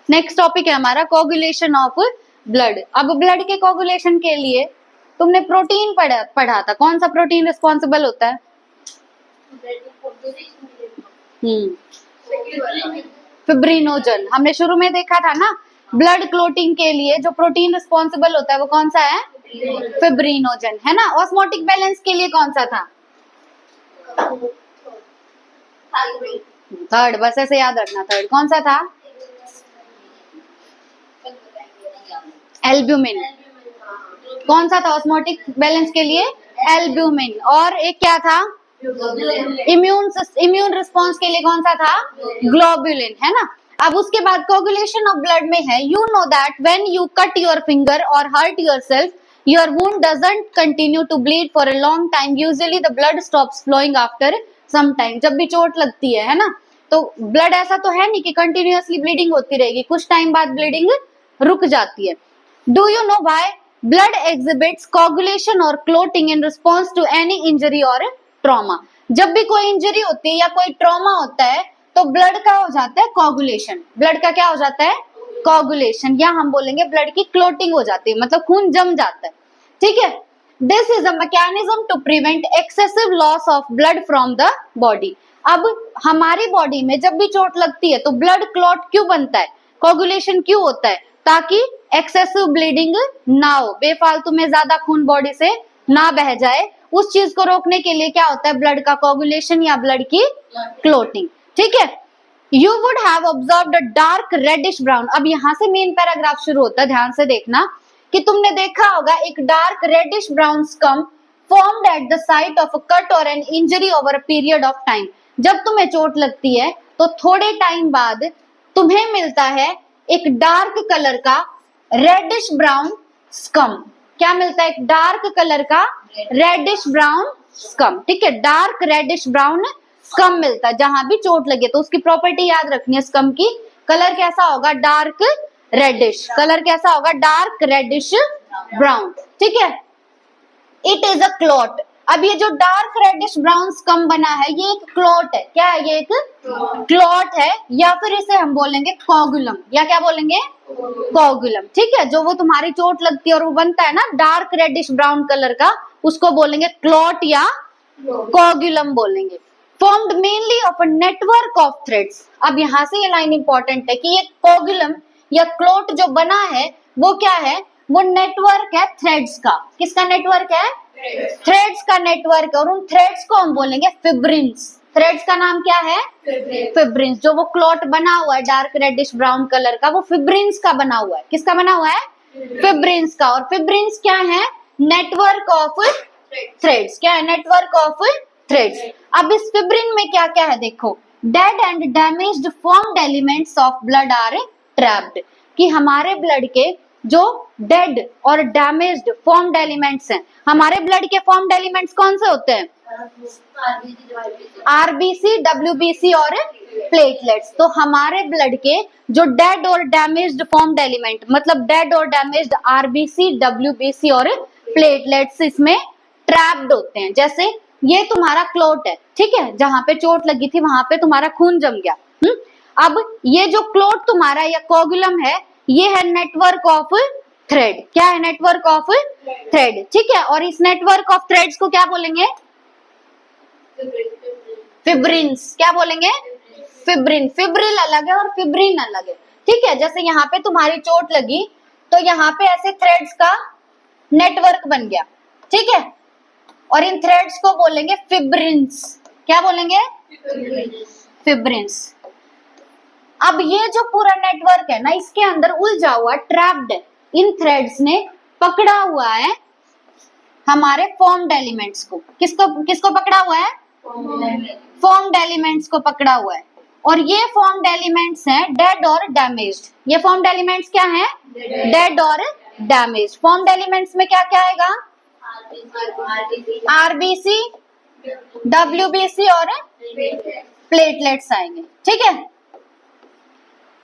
Next topic है हमारा coagulation of blood. अब ब्लड के कोगुलेशन के लिए तुमने प्रोटीन पढ़ा था, कौन सा प्रोटीन रिस्पॉन्सिबल होता है? फिब्रिनोजन। हमने शुरू में देखा था ना, ब्लड क्लोटिंग के लिए जो प्रोटीन रिस्पॉन्सिबल होता है वो कौन सा है? फिब्रिनोजन, है ना। ऑस्मोटिक बैलेंस के लिए कौन सा था? थर्ड, बस ऐसे याद रखना। थर्ड कौन सा था? एल्ब्यूमिन। कौन सा था ऑस्मोटिक बैलेंस के लिए? एल्ब्यूमिन। और एक क्या था? इम्यून रिस्पॉन्स के लिए कौन सा था? ग्लोबुलिन, है ना। अब उसके बाद कोगुलेशन ऑफ ब्लड में है, you know that when you cut your finger और hurt yourself, your wound doesn't continue to bleed for a long time, usually the blood stops flowing after some time. जब भी चोट लगती है ना, तो ब्लड ऐसा तो है नहीं कि कंटिन्यूअसली ब्लीडिंग होती रहेगी, कुछ टाइम बाद ब्लीडिंग रुक जाती है। Do you know why blood exhibits coagulation और clotting in response to any injury और ट्रॉमा? जब भी कोई इंजरी होती है या कोई ट्रॉमा होता है तो ब्लड का हो जाता है कोगुलेशन। ब्लड का क्या हो जाता है? कोगुलेशन, या हम बोलेंगे ब्लड की क्लोटिंग हो जाती है, मतलब खून जम जाता है, ठीक है। This is a mechanism to prevent excessive loss of blood from the body. अब हमारी बॉडी में जब भी चोट लगती है तो ब्लड क्लॉट क्यों बनता है, कोगुलेशन क्यों होता है? ताकि एक्सेसिव ब्लीडिंग ना हो, बेफालतू में ज्यादा खून बॉडी से ना बह जाए। उस चीज को रोकने के लिए क्या होता है? ब्लड का कोगुलेशन या ब्लड की क्लोटिंग, ठीक है। You would have observed a dark reddish brown. अब यहाँ से मेन पैराग्राफ शुरू होता है, ध्यान से देखना कि तुमने देखा होगा एक dark reddish brown scum formed at the site of a cut और an injury over a period of time. जब तुम्हें चोट लगती है तो थोड़े टाइम बाद तुम्हें मिलता है एक डार्क कलर का रेडिश ब्राउन स्कम। क्या मिलता है? एक डार्क कलर का रेडिश ब्राउन स्कम, ठीक है। डार्क रेडिश ब्राउन स्कम मिलता है जहां भी चोट लगे। तो उसकी प्रॉपर्टी याद रखनी है स्कम की। कलर कैसा होगा? Dark reddish. कलर कैसा होगा? डार्क रेडिश ब्राउन, ठीक है। It is a clot. अब ये जो डार्क रेडिश ब्राउन स्कम बना है ये एक क्लॉट है। क्या है ये? एक क्लॉट है, या फिर इसे हम बोलेंगे कोगुलम, या क्या बोलेंगे? कोगुलम, ठीक है। जो वो तुम्हारी चोट लगती है और वो बनता है ना डार्क रेडिश ब्राउन कलर का, उसको बोलेंगे क्लॉट या कोगुलम बोलेंगे। Formed mainly of a network of threads. अब यहाँ से ये लाइन इंपॉर्टेंट है कि ये कोगुलम या क्लॉट जो बना है वो क्या है? वो नेटवर्क है थ्रेड्स का। किसका नेटवर्क है? थ्रेड्स का नेटवर्क है। और उन थ्रेड्स को हम बोलेंगे फिब्रिन्स। थ्रेड्स का नाम क्या है? फिब्रिन्स। जो वो क्लॉट बना हुआ है डार्क रेडिश ब्राउन कलर का, वो फिब्रिन्स का बना हुआ है। किसका बना हुआ है? फिब्रिन्स का। और फिब्रिन्स क्या है? Network of threads. क्या है? Network of threads. अब इस फिब्रिन में क्या क्या है देखो। Dead and damaged formed elements of blood are trapped. कि हमारे ब्लड के जो डेड और डैमेज्ड फॉर्म्ड एलिमेंट्स हैं, हमारे ब्लड के फॉर्म्ड एलिमेंट्स कौन से होते हैं? आरबीसी, डब्ल्यूबीसी और प्लेटलेट्स। तो हमारे ब्लड के जो डेड और डैमेज्ड फॉर्म्ड एलिमेंट, मतलब डेड और डैमेज्ड आरबीसी, डब्ल्यूबीसी और प्लेटलेट्स इसमें ट्रैप्ड होते हैं। जैसे ये तुम्हारा क्लॉट है, ठीक है, जहां पे चोट लगी थी वहां पे तुम्हारा खून जम गया। अब ये जो क्लॉट तुम्हारा या कोगुलम है, ये है नेटवर्क ऑफ थ्रेड। क्या है? नेटवर्क ऑफ थ्रेड, ठीक है। और इस नेटवर्क ऑफ थ्रेड्स को क्या बोलेंगे? फिब्रिन्स। क्या बोलेंगे? फिब्रिन। फिब्रिल अलग है और फिब्रिन अलग है, ठीक है। जैसे यहाँ पे तुम्हारी चोट लगी तो यहाँ पे ऐसे थ्रेड्स का नेटवर्क बन गया, ठीक है। और इन थ्रेड्स को बोलेंगे फिब्रिन्स। क्या बोलेंगे? फिब्रिन्स। अब ये जो पूरा नेटवर्क है ना, इसके अंदर उलझा हुआ ट्रैप्ड है। इन थ्रेड्स ने पकड़ा हुआ है हमारे फॉर्म्ड एलिमेंट्स को। किसको पकड़ा हुआ है? फॉर्म्ड एलिमेंट्स को पकड़ा हुआ है। और ये फॉर्म्ड एलिमेंट्स हैं डेड और डैमेज्ड। ये फॉर्म्ड एलिमेंट्स क्या हैं? डेड और डैमेज्ड। फॉर्म्ड एलिमेंट्स में क्या क्या आएगा? आरबीसी, डब्ल्यूबीसी और प्लेटलेट्स आएंगे, ठीक है।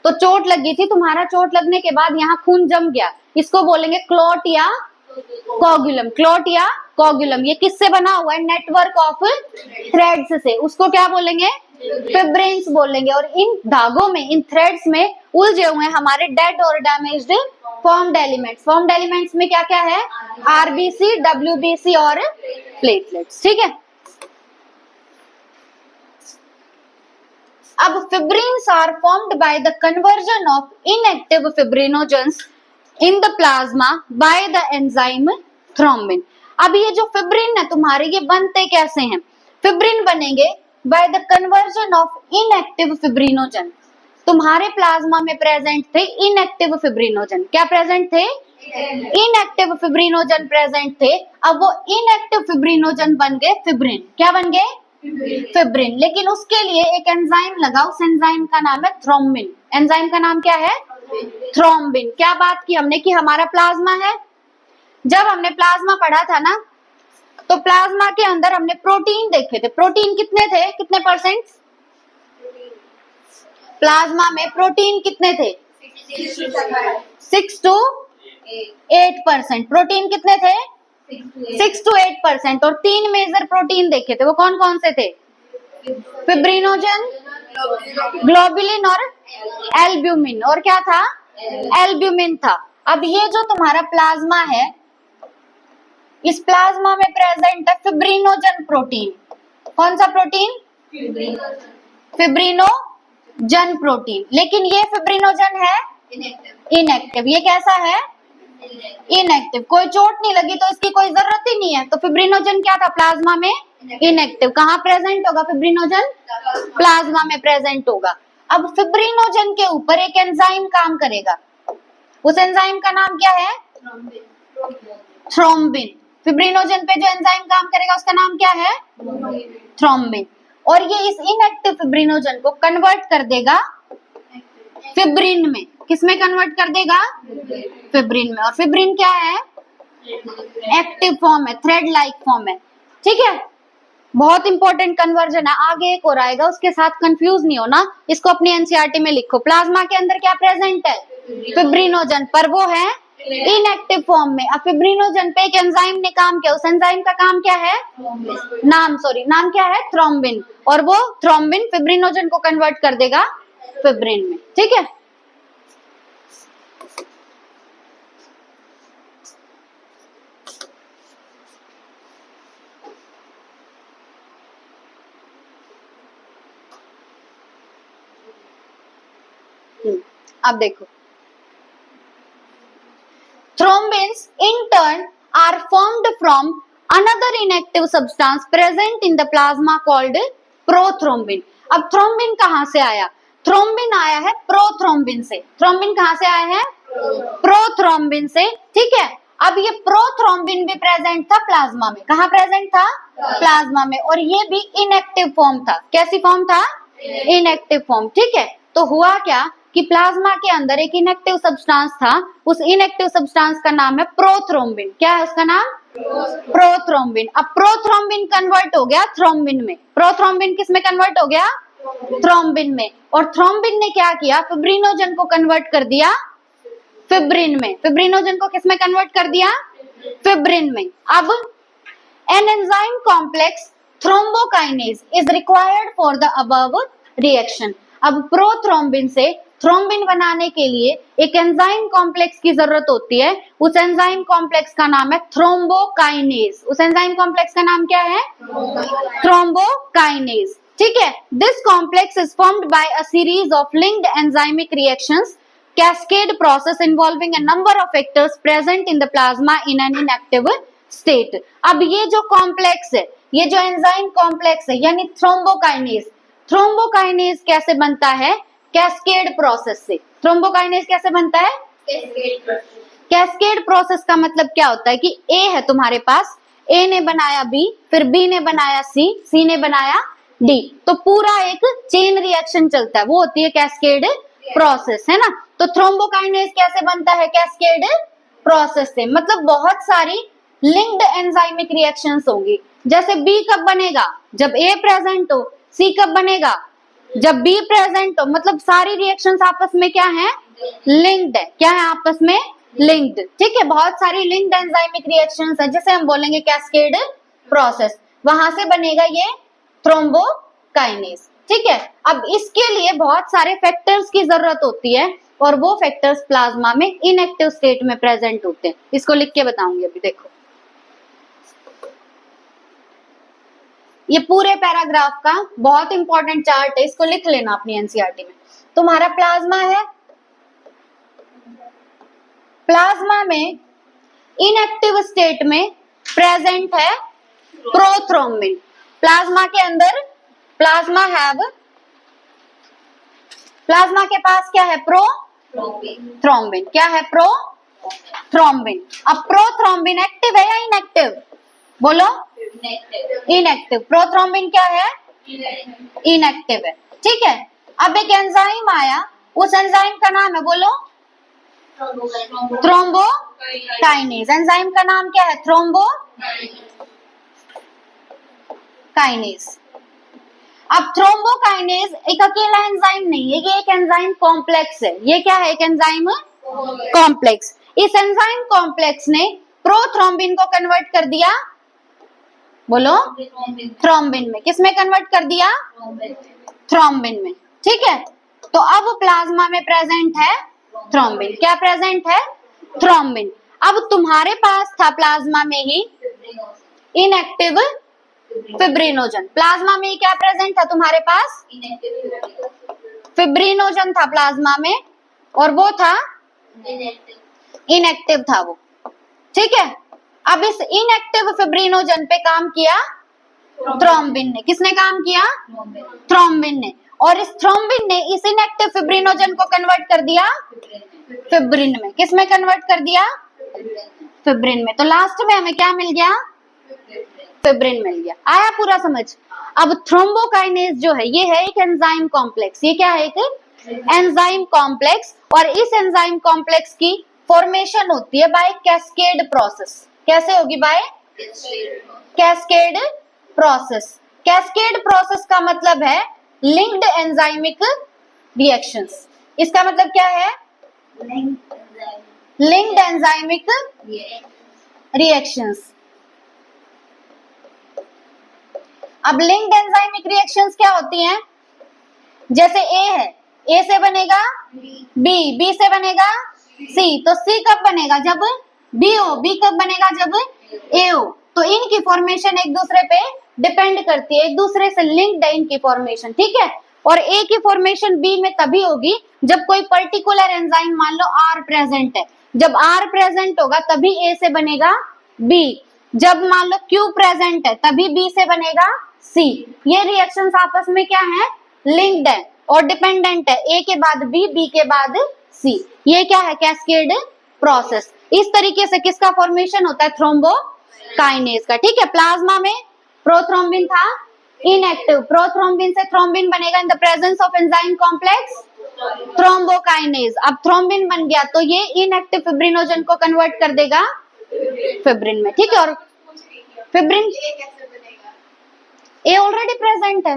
तो चोट लगी थी, तुम्हारा चोट लगने के बाद यहाँ खून जम गया, इसको बोलेंगे क्लॉट या कोगुलम। क्लॉट या कोगुलम। ये किससे बना हुआ है? नेटवर्क ऑफ थ्रेड्स से। उसको क्या बोलेंगे? फिब्रिन्स बोलेंगे। और इन धागों में, इन थ्रेड्स में उलझे हुए हमारे डेड और damaged formed elements. Formed elements में क्या क्या है? आरबीसी, डब्ल्यूबीसी और प्लेटलेट्स। ठीक है, अब fibrins are formed by the conversion of inactive fibrinogens in the plasma by the enzyme thrombin. अब ये जो फिब्रिन है तुम्हारे, ये बनते कैसे हैं? फिब्रिन बनेंगे bye the conversion of inactive fibrinogen. तुम्हारे प्लाज्मा में प्रेजेंट थे इनएक्टिव फिब्रिनोजन। क्या प्रेजेंट थे? इनएक्टिव फिब्रिनोजन प्रेजेंट थे। अब वो इनएक्टिव फिब्रिनोजन बन गए फिब्रिन। क्या बन गए? फिब्रिन। लेकिन उसके लिए एक एंजाइम लगा, उस एंजाइम का नाम है थ्रोम्बिन। एंजाइम का नाम क्या है? थ्रोम्बिन। क्या बात की हमने कि हमारा प्लाज्मा है। जब हमने प्लाज्मा पढ़ा था ना, तो प्लाज्मा के अंदर हमने प्रोटीन देखे थे। प्रोटीन कितने थे? कितने परसेंट? प्लाज्मा में प्रोटीन कितने थे? 6 to 8%। प्रोटीन कितने थे? 6 to 8%। और 3 मेजर प्रोटीन देखे थे, वो कौन कौन से थे? फिब्रिनोजन, ग्लोबुलिन और एल्ब्यूमिन। और क्या था? एल्ब्यूमिन था। अब ये जो तुम्हारा प्लाज्मा है, इस प्लाज्मा में प्रेजेंट है फिब्रिनोजन प्रोटीन। कौन सा प्रोटीन? Fibrinogen protein. लेकिन ये फिब्रिनोजन है इनएक्टिव। ये कैसा है? इनएक्टिव। कोई चोट नहीं लगी तो इसकी कोई जरूरत ही नहीं है। तो फिब्रिनोजन क्या था प्लाज्मा में? इनएक्टिव। कहाँ प्रेजेंट होगा फिब्रिनोजन? प्लाज्मा में प्रेजेंट होगा। अब फिब्रिनोजन के ऊपर एक एंजाइम काम करेगा। उस एंजाइम का नाम क्या है? थ्रोम्बिन। फिब्रिनोजन पे जो एंजाइम काम करेगा उसका नाम क्या है? थ्रोम्बिन। और ये इस इनएक्टिव फिब्रिनोजन को कन्वर्ट कर देगा फिब्रिन में। किसमें कन्वर्ट कर देगा? फिब्रिन में। और फिब्रिन क्या है? एक्टिव फॉर्म है, थ्रेड लाइक फॉर्म है। ठीक है, बहुत इंपॉर्टेंट कन्वर्जन है। आगे एक और आएगा, उसके साथ कंफ्यूज नहीं होना। इसको अपनी एनसीईआरटी में लिखो। प्लाज्मा के अंदर क्या प्रेजेंट है? फिब्रिनोजन, पर वो है इनएक्टिव फॉर्म में। अब फिब्रिनोजन पे एक एंजाइम ने काम किया। उस एंजाइम का काम क्या है? नाम क्या है? थ्रोम्बिन। और वो थ्रोम्बिन फिब्रिनोजन को कन्वर्ट कर देगा फिब्रिन में। ठीक है, अब देखो, thrombins in turn are formed from another inactive substance present in the plasma called prothrombin। अब थ्रोम्बिन कहां से आया? थ्रोम्बिन आया है प्रोथ्रोम्बिन से। थ्रोम्बिन कहां से आया है? प्रोथ्रोम्बिन से। ठीक है, अब ये प्रोथ्रोम्बिन भी प्रेजेंट था प्लाज्मा में। कहां प्रेजेंट था? प्लाज्मा में। और ये भी इनएक्टिव फॉर्म था। कैसी फॉर्म था? Inactive form. ठीक है, तो हुआ क्या कि प्लाज्मा के अंदर एक इनएक्टिव सब्सटेंस था। उस इनएक्टिव सब्सटेंस का नाम है प्रोथ्रोम्बिन। क्या है उसका नाम? प्रोथ्रोम्बिन। अब प्रोथ्रोम्बिन कन्वर्ट हो गया थ्रोम्बिन में। प्रोथ्रोम्बिन किस में कन्वर्ट हो गया? थ्रोम्बिन में। और थ्रोम्बिन ने क्या किया? फिब्रिनोजन को कन्वर्ट कर दिया फिब्रिन में। फिब्रिनोजन को किस में कन्वर्ट कर दिया? फिब्रिन में। अब an enzyme complex thrombokinase is required for the above reaction. अब प्रोथ्रोम्बिन से थ्रोम्बिन बनाने के लिए एक एंजाइम कॉम्प्लेक्स की जरूरत होती है। उस एंजाइम कॉम्प्लेक्स का नाम है थ्रोम्बोकाइनेज। उस एंजाइम कॉम्प्लेक्स का नाम क्या है? थ्रोम्बोकाइनेज। ठीक है, this complex is formed by a series of linked enzymic reactions, cascade process involving a number of factors present in the plasma in an inactive state। अब ये जो कॉम्प्लेक्स है, ये जो एंजाइम कॉम्प्लेक्स है यानी थ्रोम्बोकाइनेज, थ्रोम्बोकाइनेज कैसे बनता है? कैस्केड प्रोसेस से। थ्रोम्बोकाइनेज कैसे बनता है? कैस्केड प्रोसेस का मतलब क्या होता है कि ए है तुम्हारे पास, ए ने बनाया बी, फिर बी ने बनाया सी, सी ने बनाया डी, तो पूरा एक चेन रिएक्शन चलता है, वो होती है कैस्केड प्रोसेस, है ना। तो थ्रोम्बोकाइनेज कैसे बनता है? कैस्केड प्रोसेस से। मतलब बहुत सारी लिंक्ड एंजाइमिक रिएक्शंस होंगी। जैसे बी कब बनेगा? जब ए प्रेजेंट हो। सी कब बनेगा? जब बी प्रेजेंट हो। मतलब सारी रिएक्शंस आपस में क्या है? लिंक्ड है। क्या है? आपस में लिंक्ड। ठीक है, बहुत सारी लिंक्ड एंजाइमिक रिएक्शंस है जिसे हम बोलेंगे कैस्केड प्रोसेस। वहां से बनेगा ये थ्रोम्बोकाइनेज। ठीक है। अब इसके लिए बहुत सारे फैक्टर्स की जरूरत होती है और वो फैक्टर्स प्लाज्मा में इनएक्टिव स्टेट में प्रेजेंट होते हैं। इसको लिख के बताऊंगी अभी, देखो ये पूरे पैराग्राफ का बहुत इंपॉर्टेंट चार्ट है, इसको लिख लेना अपनी एनसीईआरटी में। तुम्हारा प्लाज्मा है, प्लाज्मा में इनएक्टिव स्टेट में प्रेजेंट है प्रोथ्रोम्बिन। प्लाज्मा के अंदर प्लाज्मा के पास क्या है? प्रोथ्रोम्बिन। क्या है? प्रोथ्रोम्बिन। अब प्रोथ्रोम्बिन एक्टिव है या इनएक्टिव? बोलो। इनएक्टिव। प्रोथ्रोम्बिन क्या है? इनएक्टिव है। ठीक है। अब एक एंजाइम आया, उस एंजाइम का नाम है, बोलो, थ्रोम्बोकाइनेज। एंजाइम का नाम क्या है? थ्रोम्बोकाइनेज। अब थ्रोम्बोकाइनेज एक अकेला एंजाइम नहीं है, ये एक एंजाइम कॉम्प्लेक्स है। ये क्या है? एक एंजाइम कॉम्प्लेक्स। इस एंजाइम कॉम्प्लेक्स ने प्रोथ्रोम्बिन को कन्वर्ट कर दिया, बोलो, थ्रोम्बिन में। किसमें कन्वर्ट कर दिया? थ्रोम्बिन में। ठीक है। तो अब प्लाज्मा में प्रेजेंट है थ्रोम्बिन। क्या प्रेजेंट है? थ्रोम्बिन। अब तुम्हारे पास था प्लाज्मा में ही इनएक्टिव फिब्रिनोजन। प्लाज्मा में क्या प्रेजेंट था तुम्हारे पास? फिब्रिनोजन था प्लाज्मा में, और वो था इनएक्टिव था वो। ठीक है। अब इस इनएक्टिव फिब्रिनोजन पे काम किया थ्रोम्बिन ने। किसने काम किया? थ्रोम्बिन ने। और इस थ्रोम्बिन ने इस इनएक्टिव फिब्रिनोजन को कन्वर्ट कर दिया फिब्रिन में। किसमें कन्वर्ट कर दिया? फिब्रिन में। तो लास्ट में हमें क्या मिल गया? फिब्रिन मिल गया। आया पूरा समझ? अब थ्रोम्बोकाइनेज जो है ये है एक एंजाइम कॉम्प्लेक्स। ये क्या है? एक एंजाइम कॉम्प्लेक्स। और इस एंजाइम कॉम्प्लेक्स की फॉर्मेशन होती है बाय कैस्केड प्रोसेस। कैसे होगी? By cascade process. Cascade process का मतलब है लिंक्ड एंजाइमिक रिएक्शंस। इसका मतलब क्या है? Linked enzymic reactions. अब लिंक्ड एंजाइमिक रिएक्शंस क्या होती हैं? जैसे ए है, ए से बनेगा बी, बी से बनेगा सी। तो सी कब बनेगा? जब बी हो। बी कब बनेगा? जब ए हो। तो इनकी फॉर्मेशन एक दूसरे पे डिपेंड करती है, एक दूसरे से लिंक्ड है इनकी फॉर्मेशन। ठीक है। और ए की फॉर्मेशन बी में तभी होगी जब कोई पर्टिकुलर एंजाइम, मान लो आर प्रेजेंट है। जब आर प्रेजेंट होगा तभी ए से बनेगा बी। जब मान लो क्यू प्रेजेंट है तभी बी से बनेगा सी। ये रिएक्शंस आपस में क्या है? लिंक्ड है और डिपेंडेंट है। ए के बाद बी, बी के बाद सी। ये क्या है? Cascade process. इस तरीके से किसका फॉर्मेशन होता है? थ्रोम्बोकाइनेज का। ठीक है। प्लाज्मा में प्रोथ्रोम्बिन था इनएक्टिव। प्रोथ्रोम्बिन से थ्रोम्बिन बनेगा in the presence of enzyme complex thrombokinase. अब थ्रोम्बिन बन गया तो ये इनएक्टिव फिब्रिनोजन को कन्वर्ट कर देगा फिब्रिन में। ठीक है। और फिब्रिन ए ऑलरेडी प्रेजेंट है।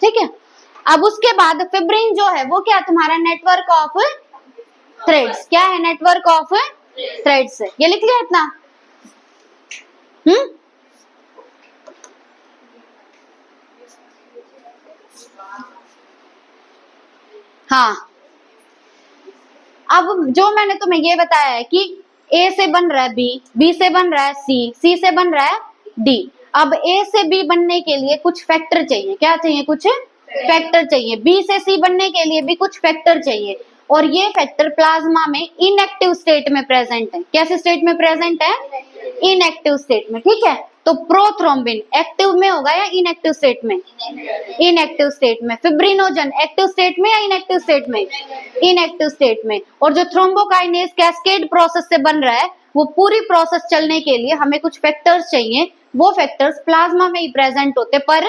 ठीक है। अब उसके बाद फिब्रिन जो है वो क्या? तुम्हारा नेटवर्क ऑफ थ्रेड्स। क्या है? नेटवर्क ऑफ थ्रेड्स है। ये लिख लिया इतना? हाँ। अब जो मैंने तुम्हें ये बताया है कि ए से बन रहा है बी, बी से बन रहा है सी, सी से बन रहा है डी। अब ए से बी बनने के लिए कुछ फैक्टर चाहिए। क्या चाहिए? कुछ फैक्टर चाहिए। बी से सी बनने के लिए भी कुछ फैक्टर चाहिए। और ये फैक्टर प्लाज्मा में इनएक्टिव स्टेट में प्रेजेंट है। कैसे स्टेट में प्रेजेंट है? इनएक्टिव स्टेट में। ठीक है। तो प्रोथ्रोम्बिन एक्टिव में होगा या इनएक्टिव स्टेट में? इनएक्टिव स्टेट में। फिब्रिनोजन एक्टिव स्टेट में या इनएक्टिव स्टेट में? इनएक्टिव स्टेट में। और जो थ्रोम्बोकाइनेज कैस्केड प्रोसेस से बन रहा है, वो पूरी प्रोसेस चलने के लिए हमें कुछ फैक्टर्स चाहिए। वो फैक्टर्स प्लाज्मा में ही प्रेजेंट होते पर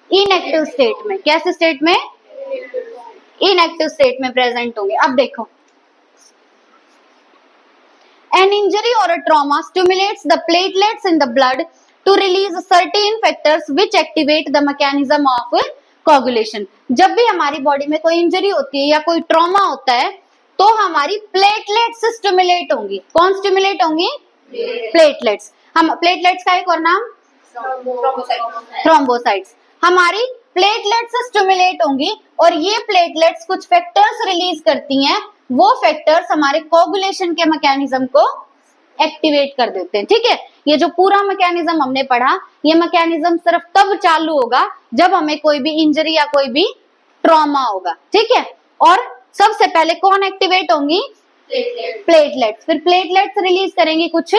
इनएक्टिव स्टेट में। कैसे स्टेट में? इनएक्टिव स्टेट में प्रेजेंट होंगे। अब देखो, an injury or a trauma stimulates the platelets in the blood to release certain factors which activate the mechanism of coagulation. जब भी हमारी बॉडी में कोई इंजरी होती है या कोई ट्रॉमा होता है तो हमारी प्लेटलेट्स स्टिमुलेट होंगी। कौन स्टिमुलेट होंगी? प्लेटलेट्स। हम प्लेटलेट्स का एक और नाम थ्रोम्बोसाइट्स। हमारी प्लेटलेट्स स्टिमुलेट होंगी और ये प्लेटलेट्स कुछ फैक्टर्स रिलीज करती हैं, वो फैक्टर्स हमारे कोगुलेशन के मैकेनिज्म को एक्टिवेट कर देते हैं। ठीक है, ये जो पूरा मैकेनिज्म हमने पढ़ा, ये मैकेनिज्म सिर्फ तब चालू होगा जब हमें कोई भी इंजरी या कोई भी ट्रॉमा होगा। ठीक है, और सबसे पहले कौन एक्टिवेट होंगी? प्लेटलेट्स। फिर प्लेटलेट्स रिलीज करेंगे, कुछ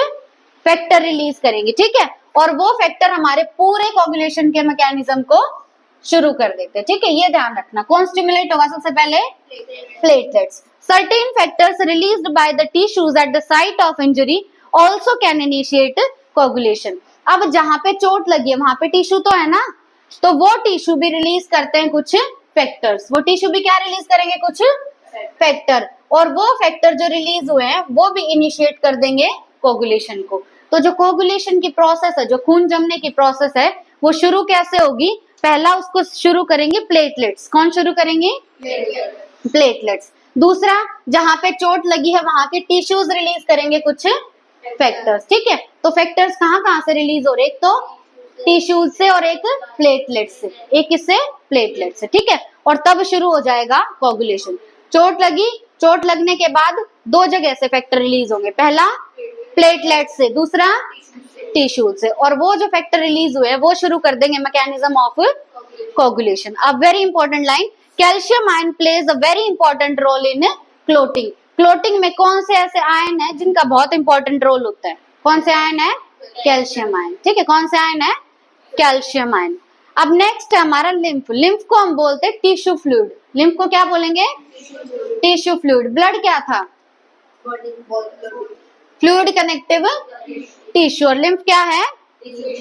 फैक्टर रिलीज करेंगे। ठीक है, और वो फैक्टर हमारे पूरे कोगुलेशन के मैकेनिज्म को शुरू कर देते हैं। ठीक है, ये ध्यान रखना। कौन स्टिमुलेट होगा सबसे पहले? Platelets. Certain factors released by the tissues eight the site of injury also can initiate coagulation. अब जहां पे चोट लगी है वहां पे टिश्यू तो है ना, तो वो टिश्यू भी रिलीज करते हैं कुछ फैक्टर्स। वो टिश्यू भी क्या रिलीज करेंगे? कुछ फैक्टर। और वो फैक्टर जो रिलीज हुए हैं वो भी इनिशिएट कर देंगे कोगुलेशन को। तो जो कोगुलेशन की प्रोसेस है, जो खून जमने की प्रोसेस है, वो शुरू कैसे होगी? पहला उसको शुरू करेंगे प्लेटलेट्स। कौन शुरू करेंगे? प्लेटलेट्स। दूसरा, जहां पे चोट लगी है वहां के टिश्यूज रिलीज करेंगे कुछ फैक्टर्स। ठीक है, तो फैक्टर्स कहां से रिलीज हो रहे? एक तो टिश्यूज से और एक प्लेटलेट से। एक किससे? प्लेटलेट से। ठीक है, और तब शुरू हो जाएगा कोगुलेशन। चोट लगी, चोट लगने के बाद दो जगह से फैक्टर रिलीज होंगे, पहला प्लेटलेट से, दूसरा टिश्यूज से। और वो जो फैक्टर रिलीज हुए वो शुरू कर देंगे मैकेनिज्म ऑफ कोगुलेशन। अब very important line, calcium ion plays a very important role in clotting. Clotting में कौन से ऐसे आयन है जिनका बहुत इंपॉर्टेंट रोल होता है? कौन से आयन है? Calcium ion. ठीक है, कौन से आयन है? Calcium ion. अब नेक्स्ट है हमारा लिम्फ। लिम्फ को हम बोलते हैं टिश्यू फ्लूइड। लिम्फ को क्या बोलेंगे? Tissue fluid. ब्लड क्या था? Fluid connective tissue. और लिम्फ क्या है?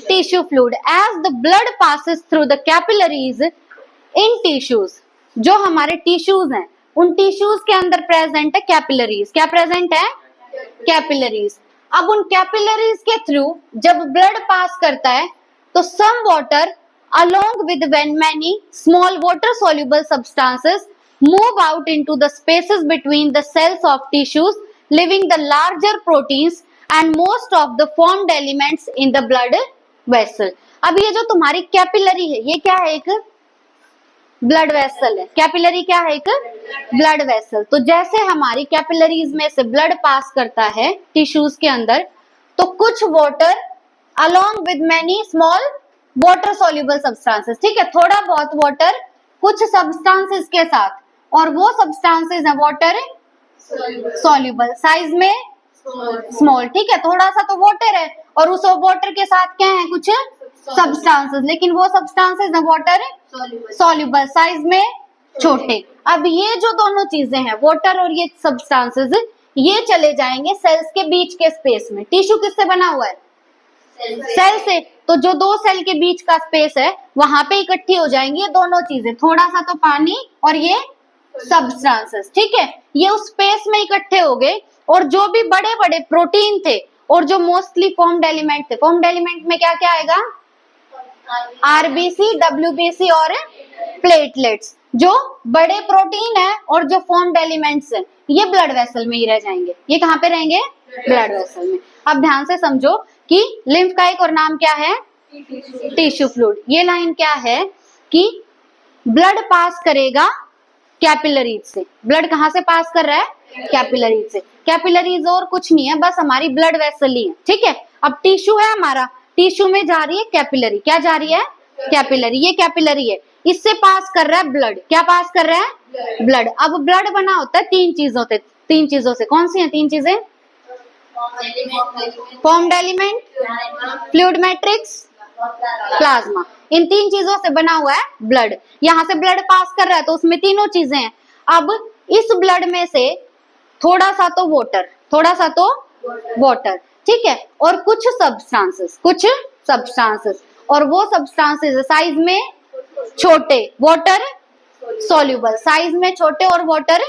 Tissue fluid. As the blood passes through the capillaries in tissues, जो हमारे टिश्यूज हैं उन टिश्यूज के अंदर प्रेजेंट है कैपिलरीज। क्या प्रेजेंट है? कैपिलरीज। अब उन कैपिलरीज के थ्रू जब ब्लड पास करता है तो some water along with when many small water soluble substances move out into the spaces between the cells of tissues, leaving the larger proteins and most of the formed elements in the blood vessel. अब ये जो तुम्हारी capillary है, ये क्या है? एक blood vessel है। कैपिलरी क्या है? एक ब्लड वेसल। तो जैसे हमारी कैपिलरीज में से ब्लड पास करता है टिश्यूज के अंदर, तो कुछ water along with many small water soluble substances. ठीक है, थोड़ा बहुत वाटर कुछ सब्सटेंसेस के साथ, और वो सब्सटेंसेस है वाटर सोल्यूबल, साइज में स्मॉल। ठीक है, थोड़ा सा तो वाटर है और उस वाटर के साथ क्या है? कुछ सब्सटेंसेस, लेकिन वो सब्सटेंसेस है वाटर सोल्यूबल, साइज में छोटे। अब ये जो दोनों चीजें हैं, वाटर और ये सब्सटेंसेस, ये चले जाएंगे सेल्स के बीच के स्पेस में। टिश्यू किससे बना हुआ है? सेल से। तो जो दो सेल के बीच का स्पेस है वहां पे इकट्ठी हो जाएंगी ये दोनों चीजें, थोड़ा सा तो पानी और ये सब्सटेंसेस। ठीक है, ये उस स्पेस में इकट्ठे हो गए, और जो भी बड़े बड़े प्रोटीन थे और जो मोस्टली फॉर्म्ड एलिमेंट थे, फॉर्म्ड एलिमेंट में क्या क्या आएगा? आरबीसी, डब्ल्यूबीसी और प्लेटलेट्स। जो बड़े प्रोटीन है और जो फॉर्म्ड एलिमेंट्स है, ये ब्लड वेसल में ही रह जाएंगे। ये कहाँ पे रहेंगे? ब्लड वेसल में। अब ध्यान से समझो कि लिम्फ का एक और नाम क्या है? Tissue fluid. ये लाइन क्या है कि ब्लड पास करेगा कैपिलरीज से। ब्लड कहाँ से पास कर रहा है? कैपिलरीज से। कैपिलरीज और कुछ नहीं है, बस हमारी ब्लड वेसल ही है। ठीक है, अब टिश्यू है हमारा, टिश्यू में जा रही है कैपिलरी। क्या जा रही है? कैपिलरी। ये कैपिलरी है, इससे पास कर रहा है ब्लड। क्या पास कर रहा है? ब्लड। अब ब्लड बना होता है तीन चीजों से। कौन सी है तीन चीजें? Formed element, fluid matrix, plasma. इन तीन चीजों से बना हुआ है ब्लड। यहाँ से ब्लड पास कर रहा है तो उसमें तीनों चीजें हैं। अब इस ब्लड में से थोड़ा सा तो वाटर, ठीक है, और कुछ सब्सटेंसेस, और वो सब्सटेंसेस साइज में छोटे, वाटर सोल्यूबल, साइज में छोटे और वाटर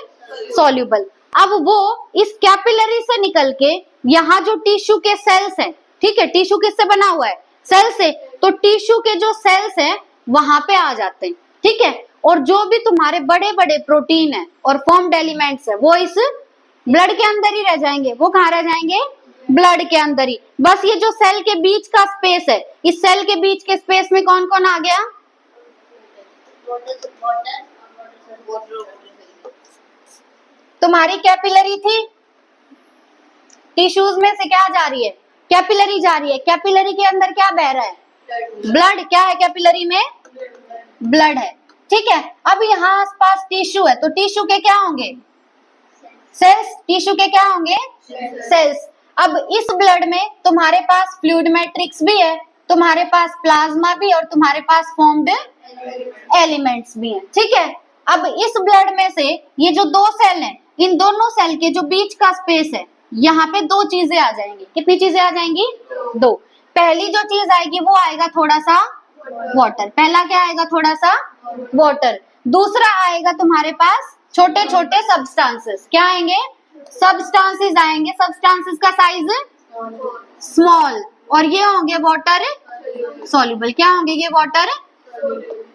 सोल्यूबल। अब वो इस कैपिलरी से निकल के यहाँ जो टिश्यू के सेल्स हैं, ठीक है, टिश्यू किससे बना हुआ है? सेल से। तो टिश्यू के जो सेल्स हैं वहां पे आ जाते हैं। ठीक है, और जो भी तुम्हारे बड़े बड़े प्रोटीन है और फॉर्म्ड एलिमेंट्स है वो इस ब्लड के अंदर ही रह जाएंगे। वो कहाँ रह जाएंगे? ब्लड के अंदर ही। बस ये जो सेल के बीच का स्पेस है, इस सेल के बीच के स्पेस में कौन कौन आ गया? तुम्हारी कैपिलरी थी, टिश्यूज में से क्या जा रही है, कैपिलरी जा रही है। कैपिलरी के अंदर क्या बह रहा है, ब्लड। क्या है कैपिलरी में, ब्लड है, ठीक है। अब यहाँ आसपास टिश्यू है, तो टिश्यू के क्या होंगे, सेल्स। टिश्यू के क्या होंगे, सेल्स। अब इस ब्लड में तुम्हारे पास फ्लूइड मैट्रिक्स भी है, तुम्हारे पास प्लाज्मा भी, और तुम्हारे पास फॉर्म्ड एलिमेंट्स भी हैं, ठीक है। अब इस ब्लड में से ये जो दो सेल हैं, इन दोनों सेल के जो बीच का स्पेस है, यहाँ पे दो चीजें आ जाएंगी। कितनी चीजें आ जाएंगी, दो। पहली जो चीज आएगी वो आएगा थोड़ा सा वाटर। पहला क्या आएगा, थोड़ा सा वाटर। दूसरा आएगा तुम्हारे पास छोटे छोटे सब्सटेंसेस। क्या आएंगे, सब्सटेंसेस आएंगे। सब्सटेंसेस का साइज स्मॉल, और ये होंगे वाटर सॉल्युबल। क्या होंगे, ये वाटर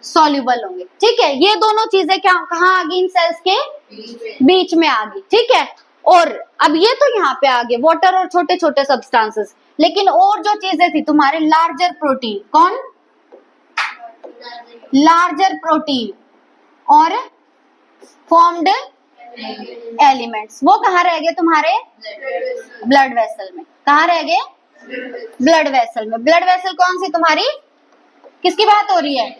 सॉल्युबल होंगे, ठीक है। ये दोनों चीजें क्या कहाँ आ गई, इन सेल्स के बीच में आ गई, ठीक है। और अब ये तो यहाँ पे आ गए वाटर और छोटे छोटे सब्सटेंसेस, लेकिन और जो चीजें थी तुम्हारे लार्जर प्रोटीन, कौन, लार्जर प्रोटीन और फॉर्म्ड एलिमेंट्स, वो कहाँ रह गए तुम्हारे ब्लड वेसल में। कहाँ रह गए, ब्लड वेसल में। ब्लड वेसल कौन सी तुम्हारी, किसकी बात हो रही है,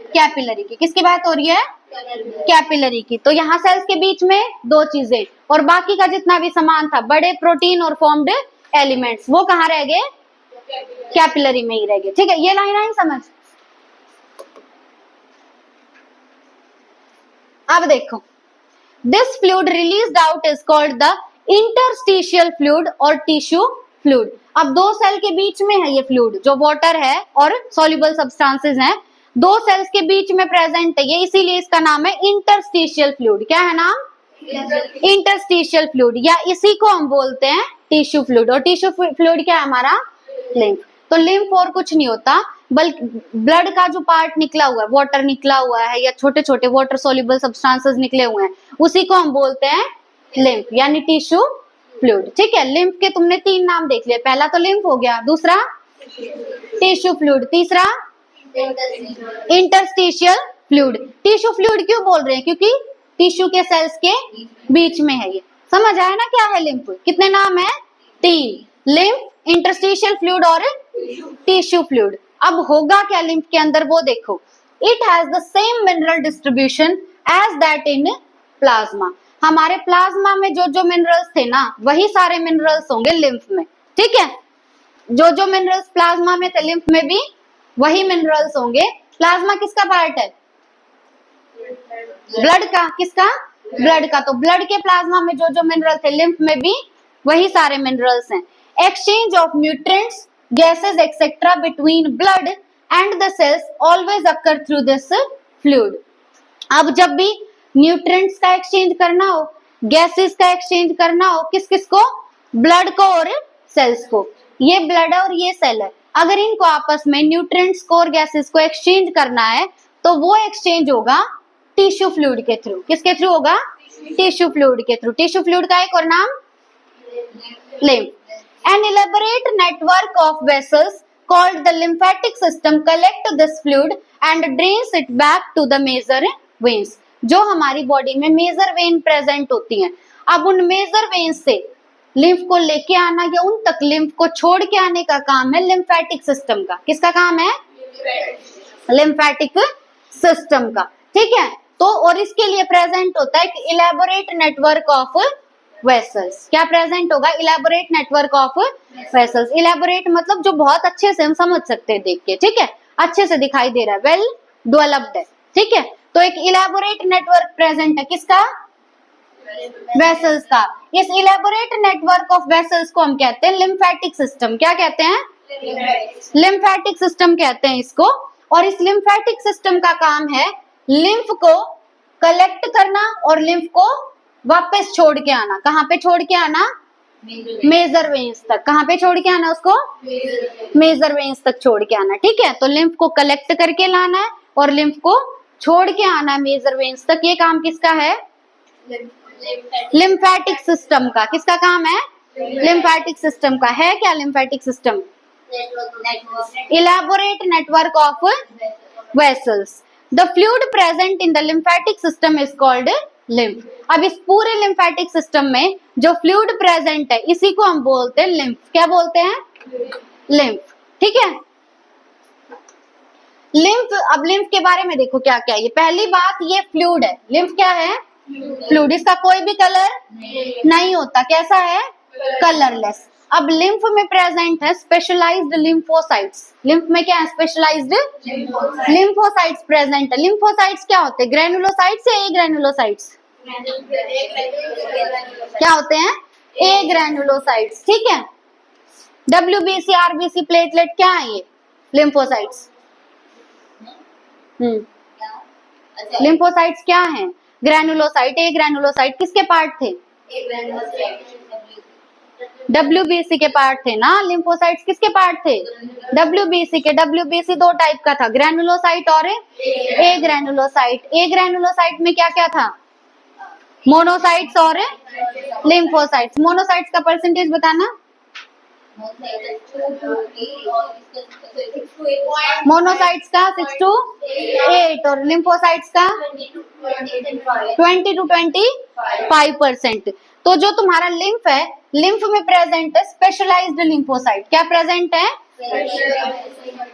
कैपिलरी की। किसकी बात हो रही है, कैपिलरी की। तो यहाँ सेल्स के बीच में दो चीजें, और बाकी का जितना भी सामान था, बड़े प्रोटीन और फॉर्म्ड एलिमेंट्स, वो कहाँ रह गए, कैपिलरी में ही रह गए, ठीक है। ये लाइन आई समझ। अब देखो, this fluid released out is called the interstitial fluid और टिश्यू फ्लूइड। अब दो सेल के बीच में है ये फ्लूइड, जो वाटर है और सॉल्युबल सब्सटेंसेस हैं, दो सेल्स के बीच में प्रेजेंट है ये, इसीलिए इसका नाम है इंटरस्टिशियल फ्लूइड। क्या है नाम, इंटरस्टिशियल फ्लूइड, या इसी को हम बोलते हैं टिश्यू फ्लूइड। और टिश्यू फ्लूइड क्या है हमारा, लिम्फ। तो लिम्फ और कुछ नहीं होता, बल्कि ब्लड का जो पार्ट निकला हुआ है, वाटर निकला हुआ है, या छोटे छोटे वाटर सॉल्युबल सब्सटेंसेस निकले हुए हैं, उसी को हम बोलते हैं लिम्फ, यानी टिश्यू फ्लूइड, ठीक है। लिम्फ के तुमने तीन नाम देख लिए, पहला तो लिम्फ हो गया, दूसरा टिश्यू फ्लूइड, तीसरा इंटरस्टिशियल फ्लूइड। टिश्यू फ्लूइड क्यों बोल रहे हैं, क्योंकि टिश्यू के सेल्स के बीच में है ये। समझ आया ना क्या है लिम्फ, कितने नाम है, तीन, लिम्फ, इंटरस्टिशियल फ्लूइड और टिश्यू फ्लूइड। अब होगा क्या लिम्फ के अंदर, वो देखो, it has the same mineral distribution as that in plasma. हमारे प्लाज्मा में जो जो मिनरल्स थे ना, वही सारे मिनरल्स होंगे लिम्फ में, ठीक है। जो जो मिनरल्स प्लाज्मा में थे, लिम्फ में भी वही मिनरल्स होंगे। प्लाज्मा किसका पार्ट है, ब्लड का। किसका, ब्लड का। तो ब्लड के प्लाज्मा में जो जो मिनरल थे, लिम्फ में भी वही सारे मिनरल्स हैं। Exchange of nutrients, gases etcetera between blood and the cells always occur through this fluid. अब जब भी न्यूट्रिएंट्स का एक्सचेंज करना हो, गैसेस का एक्सचेंज करना हो, किस किस को, ब्लड को और सेल्स को। ये ब्लड है और ये सेल है, अगर इनको आपस में न्यूट्रिएंट्स को और गैसेस को एक्सचेंज करना है, तो वो एक्सचेंज होगा टिश्यू फ्लूइड के थ्रू। किसके थ्रू होगा, टिश्यू फ्लूइड के थ्रू। टिश्यू फ्लूइड का एक और नाम lymph. An elaborate network of vessels called the lymphatic system collect this fluid and drains it back to the major veins. जो हमारी बॉडी में मेजर वेन प्रेजेंट होती हैं, अब उन मेजर वेन से लिम्फ को लेके आना या उन तक लिम्फ को छोड़ के आने का काम है लिम्फेटिक सिस्टम का। किसका काम है, लिम्फेटिक सिस्टम का, ठीक है। तो और इसके लिए प्रेजेंट होता है कि इलेबोरेट नेटवर्क ऑफ वेसल्स। क्या प्रेजेंट होगा, elaborate network of vessels. Elaborate मतलब जो बहुत अच्छे से हम समझ सकते हैं देख के, ठीक है, अच्छे से दिखाई दे रहा है, वेल डेवलप्ड है, ठीक है। तो एक इलेबोरेट नेटवर्क प्रेजेंट है, किसका, वेसल्स का। इस इलेबोरेट नेटवर्क ऑफ वेसल्स को हम कहते हैं लिम्फेटिक सिस्टम। क्या कहते हैं, लिम्फेटिक सिस्टम कहते हैं इसको। और इस लिम्फेटिक सिस्टम का काम है लिम्फ को कलेक्ट करना और लिम्फ को वापस छोड़ के आना। कहाँ पे छोड़ के आना, मेजर वेन्स तक। कहाँ पे छोड़ के आना उसको, मेजर वेन्स तक छोड़ के आना, ठीक है। तो लिम्फ को कलेक्ट करके लाना है और लिम्फ को छोड़ के आना है मेजर वेन्स तक। ये काम किसका है, लिम्फेटिक सिस्टम का। किसका काम है, लिम्फेटिक सिस्टम का। है क्या lymphatic system, elaborate network of vessels. The fluid present in the lymphatic system is called lymph. अब इस पूरे लिम्फेटिक सिस्टम में जो फ्लूइड प्रेजेंट है इसी को हम बोलते हैं लिम्फ। क्या बोलते हैं? लिम्फ। ठीक है, लिम्फ। अब लिम्फ के बारे में देखो क्या क्या है। ये पहली बात, ये फ्लूइड है। लिम्फ क्या है? फ्लूइड। इसका कोई भी कलर नहीं होता। कैसा है? कलरलेस। अब लिम्फ में प्रेजेंट है स्पेशलाइज्ड लिम्फोसाइट्स। लिम्फ में क्या है? स्पेशलाइज्ड लिम्फोसाइट्स प्रेजेंट है। लिम्फोसाइट्स क्या होते हैं? ग्रैनुलोसाइट्स या ए ग्रैनुलोसाइट्स? क्या होते हैं? ए ग्रैनुलोसाइट्स। ठीक है, डब्ल्यूबीसी, आरबीसी, प्लेटलेट क्या है? ये लिम्फोसाइट्स। लिम्फोसाइट्स क्या है? ग्रैनुलोसाइट। ए ग्रैनुलोसाइट किसके पार्ट थे? डब्ल्यूबीसी के पार्ट थे ना। लिम्फोसाइट्स किसके पार्ट थे? डब्ल्यूबीसी के। डब्ल्यूबीसी दो टाइप का था, ग्रैनुलोसाइट और ए ग्रैनुलोसाइट। ए ग्रैनुलोसाइट में क्या क्या था? मोनोसाइट्स और लिम्फोसाइट्स। मोनोसाइट्स का परसेंटेज बताना। मोनोसाइट्स का 6 to 8 और लिम्फोसाइट्स का 20 to 25%। तो जो तुम्हारा लिम्फ है, लिम्फ में प्रेजेंट है स्पेशलाइज्ड लिम्फोसाइट। क्या प्रेजेंट है?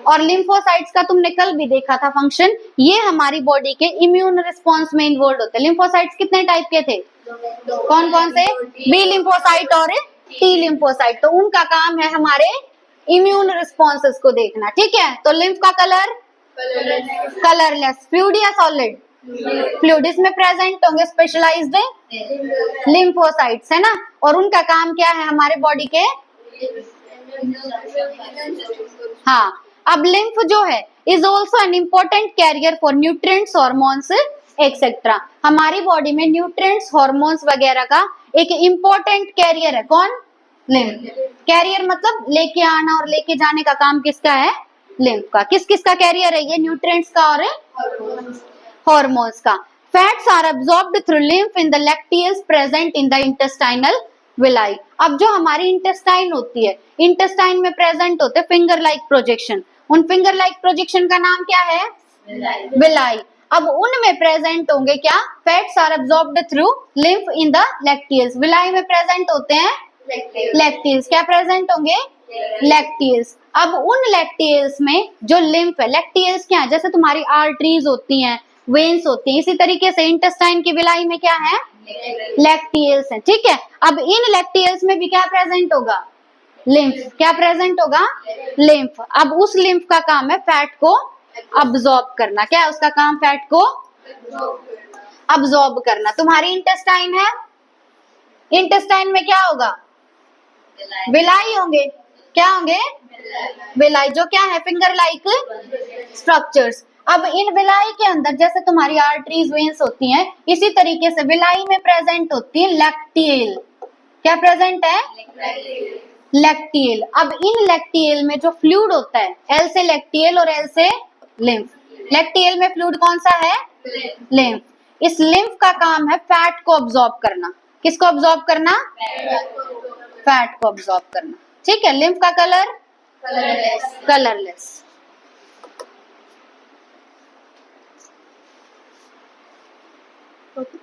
और लिम्फोसाइट्स का तुमने कल भी देखा था फंक्शन। ये हमारी बॉडी के इम्यून रिस्पॉन्स में इन्वॉल्व होते हैं। लिम्फोसाइट्स कितने टाइप के थे? कौन कौन से? बी लिम्फोसाइट और टी लिम्फोसाइट। तो उनका काम है हमारे इम्यून रिस्पॉन्सेस को देखना। ठीक है, तो लिम्फ का कलर कलरलेस। फ्लूइड या सॉलिड? फ्लूइड। इसमें प्रेजेंट होंगे स्पेशलाइज्ड लिम्फोसाइट्स, है ना। और उनका काम क्या है हमारे बॉडी के? हाँ। अब लिम्फ जो है is also an important carrier for nutrients, hormones etcetera. हमारी बॉडी में न्यूट्रिएंट्स, हॉर्मोन्स वगैरह का एक इम्पोर्टेंट कैरियर है। कौन? लिम्फ। कैरियर मतलब लेके आना और लेके जाने का काम किसका है? लिम्फ का। किस किस का कैरियर है ये? न्यूट्रिएंट्स का और हॉर्मोन्स का। Fats are absorbed through lymph in the lacteals present in the intestinal villi. अब जो हमारी इंटेस्टाइन होती है, इंटेस्टाइन में प्रेजेंट होते हैं फिंगर लाइक प्रोजेक्शन। उन फिंगर लाइक प्रोजेक्शन का नाम क्या है? विलाई। अब उनमें प्रेजेंट होंगे क्या? Fats are absorbed through lymph in the lacteals. Villi में प्रेजेंट होते हैं लैक्टियल्स। क्या प्रेजेंट होंगे? लैक्टियल्स। अब उन लैक्टियल्स में जो लिम्फ है, लैक्टियल्स क्या है? जैसे तुम्हारी आर्टरीज होती हैं, वेन्स होती हैं, इसी तरीके से इंटेस्टाइन की विलाई में क्या है? लैक्टियल्स है। ठीक है, अब इन लैक्टियल्स में भी क्या प्रेजेंट होगा? लिम्फ। क्या प्रेजेंट होगा? लिम्फ। अब उस लिम्फ का काम है फैट को अब्सॉर्ब करना। क्या है उसका काम? फैट को अब्सॉर्ब करना। तुम्हारी इंटेस्टाइन है, इंटेस्टाइन में क्या होगा? विलाई होंगे। क्या होंगे? विलाई। जो क्या है? Finger like structures. अब इन विलाई के अंदर जैसे तुम्हारी आर्टरीज, वेन्स होती हैं, इसी तरीके से विलाई में प्रेजेंट होती है लैक्टियल। क्या प्रेजेंट है? लैक्टियल। अब इन लैक्टियल में जो फ्लूइड होता है, एल से लैक्टियल और एल से लिम्फ। लैक्टियल में फ्लूइड कौन सा है? लिम्फ। इस लिम्फ का काम है फैट को अब्सॉर्ब करना। किसको अब्सॉर्ब करना? फैट को अब्सॉर्ब करना। ठीक है, लिम्फ का कलर कलरलेस। Okay.